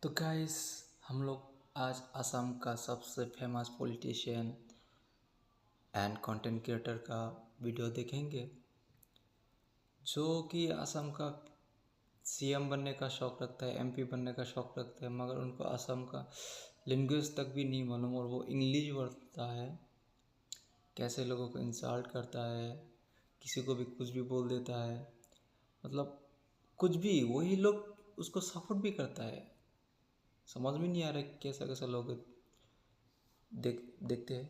तो गाइस हम लोग आज असम का सबसे famous politician and content creator का वीडियो देखेंगे जो कि असम का सीएम बनने का शौक़ रखता है, एमपी बनने का शौक़ रखता है, मगर उनको असम का लैंग्वेज तक भी नहीं मालूम और वो इंग्लिश बोलता है। कैसे लोगों को इंसल्ट करता है, किसी को भी कुछ भी बोल देता है, मतलब कुछ भी वही लोग उसको सपोर्ट भी करता है। समझ में नहीं आ रहा कैसा कैसा लोग देखते हैं।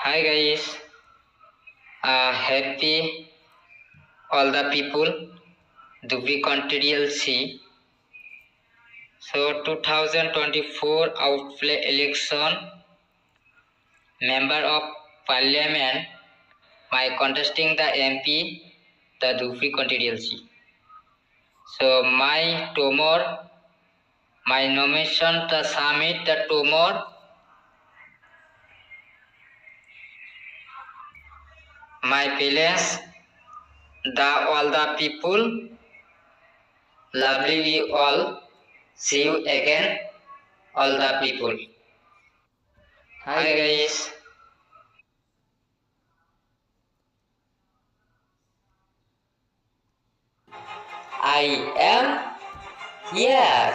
Hi guys, happy all the people to be contributed C. So 2024 outplay election member of parliament by contesting the MP the Dufri constituency. So my nomination to submit the tumor, my feelings, the all the people, lovely we all. See you again, all the people. Hi guys. I am here.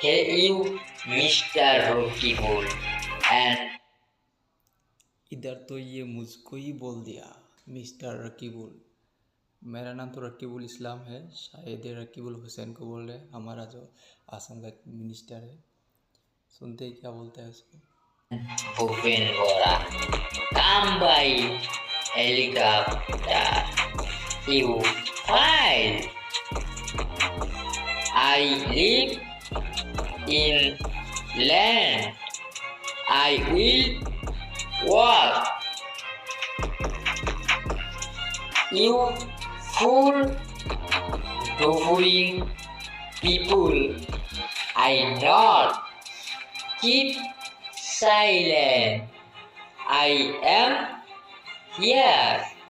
Hey you, Mr. Rocky Bull. And इधर तो ये मुझको ही बोल दिया mister Rakibul. मेरा नाम तो रकीबुल इस्लाम है, शायद ये रकीबुल हुसैन को बोल रहे हैं, हमारा जो असम का मिनिस्टर है। सुनते ही क्या बोलता है उसको। Bhupen Bora. Come by helicopter. You fine. I live in land. I will walk. You fool doing people. I not keep silent. I am here.